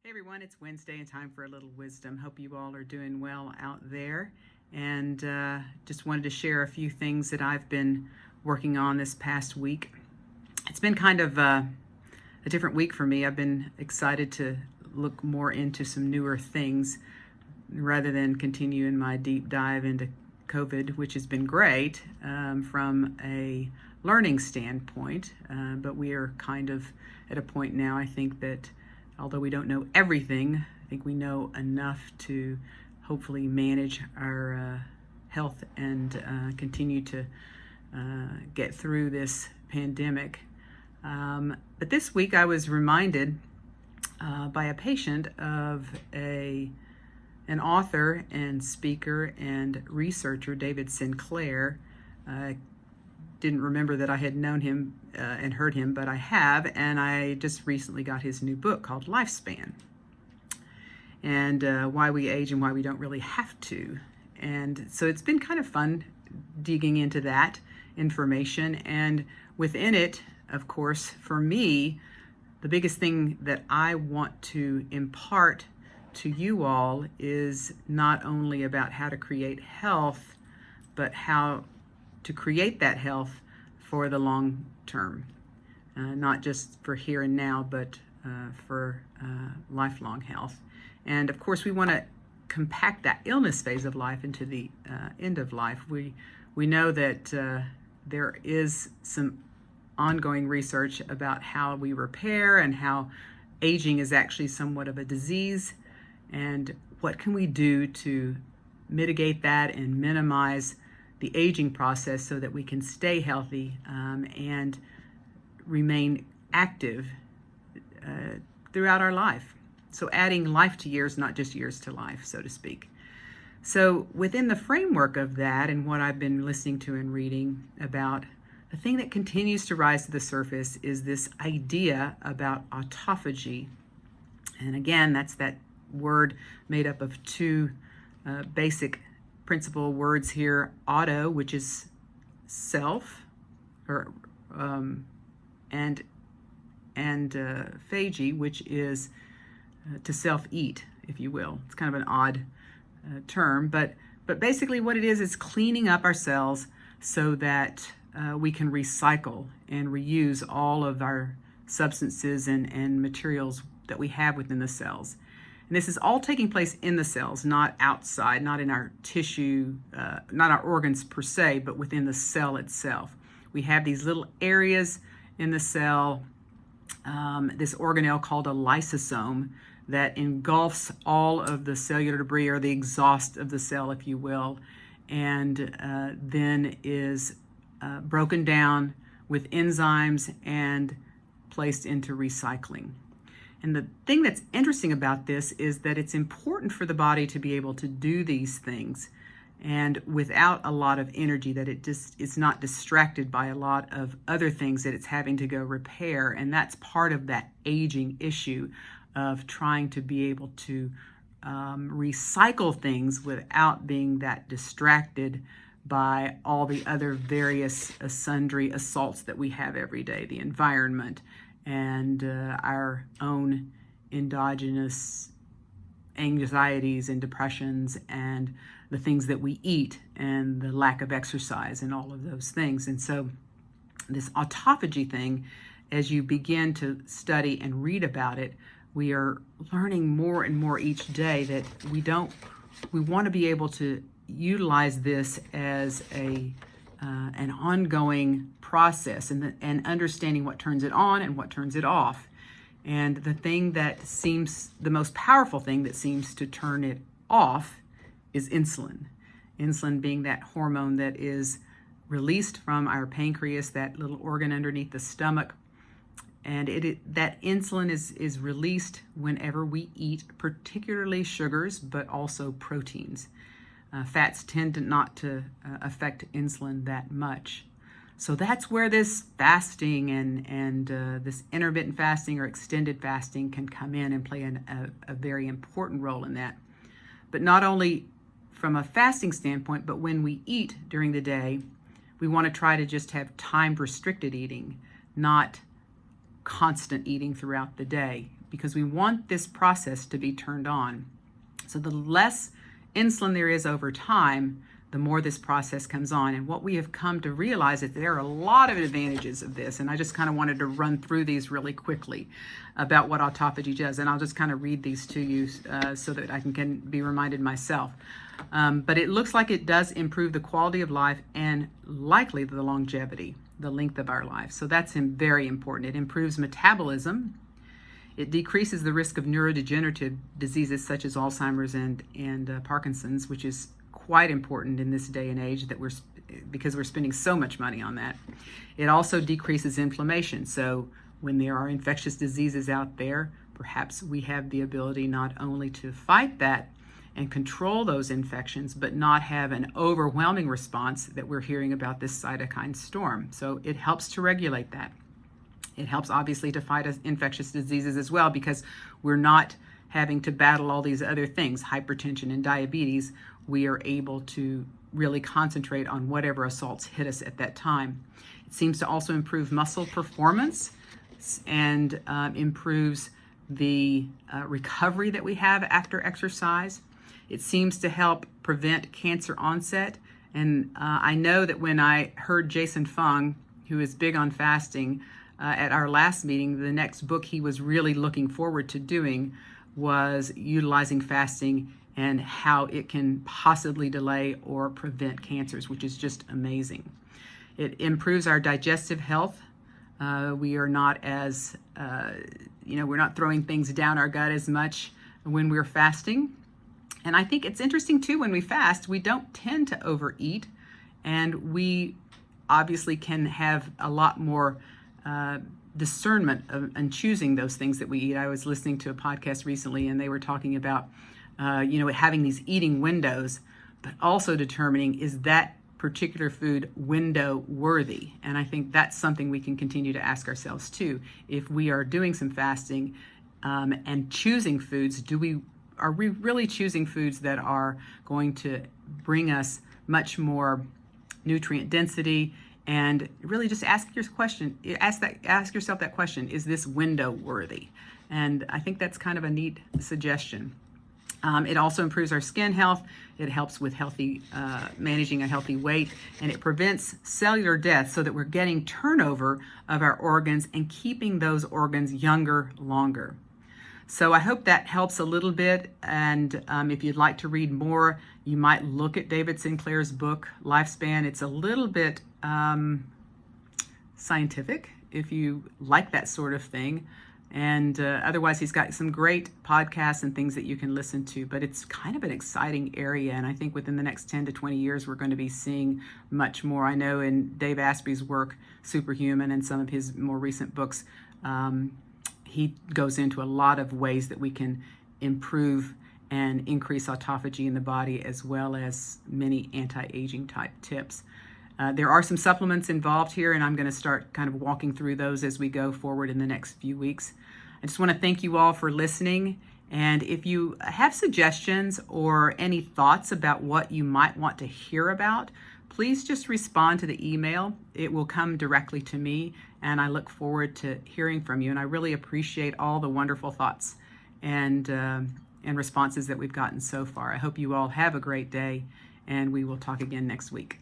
Hey everyone, it's Wednesday and time for a little wisdom. Hope you all are doing well out there. And just wanted to share a few things that I've been working on this past week. It's been kind of a different week for me. I've been excited to look more into some newer things rather than continue in my deep dive into COVID, which has been great from a learning standpoint. But we are kind of at a point now, I think, that although we don't know everything, I think we know enough to hopefully manage our health and continue to get through this pandemic. But this week I was reminded by a patient of an author and speaker and researcher, David Sinclair. Didn't remember that I had known him and heard him, but I have, and I just recently got his new book called Lifespan, and why we age and why we don't really have to. And so it's been kind of fun digging into that information, and within it, of course, for me, the biggest thing that I want to impart to you all is not only about how to create health, but how to create that health for the long term, not just for here and now, but for lifelong health. And of course, we want to compact that illness phase of life into the end of life. We know that there is some ongoing research about how we repair and how aging is actually somewhat of a disease, and what can we do to mitigate that and minimize the aging process so that we can stay healthy and remain active throughout our life. So adding life to years, not just years to life, so to speak. So within the framework of that and what I've been listening to and reading about, the thing that continues to rise to the surface is this idea about autophagy. And again, that's that word made up of two basic principal words here: auto, which is self, or and phagy, which is to self-eat, if you will. It's kind of an odd term, but basically what it is cleaning up our cells so that we can recycle and reuse all of our substances and materials that we have within the cells. And this is all taking place in the cells, not outside, not in our tissue, not our organs per se, but within the cell itself. We have these little areas in the cell, this organelle called a lysosome, that engulfs all of the cellular debris, or the exhaust of the cell, if you will, and then is broken down with enzymes and placed into recycling. And the thing that's interesting about this is that it's important for the body to be able to do these things, and without a lot of energy, that it just is not distracted by a lot of other things that it's having to go repair. And that's part of that aging issue of trying to be able to recycle things without being that distracted by all the other various sundry assaults that we have every day, the environment, and our own endogenous anxieties and depressions, and the things that we eat, and the lack of exercise, and all of those things. And so this autophagy thing, as you begin to study and read about it, we are learning more and more each day that we want to be able to utilize this as an ongoing process, and understanding what turns it on and what turns it off. And the thing that seems, the most powerful thing that seems to turn it off is insulin. Insulin being that hormone that is released from our pancreas, that little organ underneath the stomach. And that insulin is released whenever we eat, particularly sugars, but also proteins. Fats tend not to affect insulin that much. So that's where this fasting and this intermittent fasting or extended fasting can come in and play a very important role in that. But not only from a fasting standpoint, but when we eat during the day, we want to try to just have time-restricted eating, not constant eating throughout the day. because we want this process to be turned on. So the less insulin there is over time, the more this process comes on. And what we have come to realize is there are a lot of advantages of this. And I just kind of wanted to run through these really quickly about what autophagy does. And I'll just kind of read these to you so that I can be reminded myself. But it looks like it does improve the quality of life and likely the longevity, the length of our life. So that's very important. It improves metabolism. It decreases the risk of neurodegenerative diseases such as Alzheimer's and Parkinson's, which is quite important in this day and age because we're spending so much money on that. It also decreases inflammation. So when there are infectious diseases out there, perhaps we have the ability not only to fight that and control those infections, but not have an overwhelming response that we're hearing about this cytokine storm. So it helps to regulate that. It helps obviously to fight infectious diseases as well, because we're not having to battle all these other things, hypertension and diabetes. We are able to really concentrate on whatever assaults hit us at that time. It seems to also improve muscle performance and improves the recovery that we have after exercise. It seems to help prevent cancer onset. And I know that when I heard Jason Fung, who is big on fasting, at our last meeting, the next book he was really looking forward to doing was utilizing fasting and how it can possibly delay or prevent cancers, which is just amazing. It improves our digestive health. We are not as, we're not throwing things down our gut as much when we're fasting. And I think it's interesting too, when we fast, we don't tend to overeat, and we obviously can have a lot more discernment and choosing those things that we eat. I was listening to a podcast recently, and they were talking about, having these eating windows, but also determining, is that particular food window worthy? And I think that's something we can continue to ask ourselves too. If we are doing some fasting and choosing foods, are we really choosing foods that are going to bring us much more nutrient density? And really just ask yourself that question, is this window worthy? And I think that's kind of a neat suggestion. It also improves our skin health. It helps with managing a healthy weight, and it prevents cellular death so that we're getting turnover of our organs and keeping those organs younger longer. So I hope that helps a little bit. And if you'd like to read more, you might look at David Sinclair's book, Lifespan. It's a little bit scientific, if you like that sort of thing. And otherwise, he's got some great podcasts and things that you can listen to. But it's kind of an exciting area. And I think within the next 10 to 20 years, we're going to be seeing much more. I know in Dave Asprey's work, Superhuman, and some of his more recent books, he goes into a lot of ways that we can improve and increase autophagy in the body, as well as many anti-aging type tips. There are some supplements involved here, and I'm going to start kind of walking through those as we go forward in the next few weeks. I just want to thank you all for listening. And if you have suggestions or any thoughts about what you might want to hear about, please just respond to the email. It will come directly to me, and I look forward to hearing from you. And I really appreciate all the wonderful thoughts and responses that we've gotten so far. I hope you all have a great day, and we will talk again next week.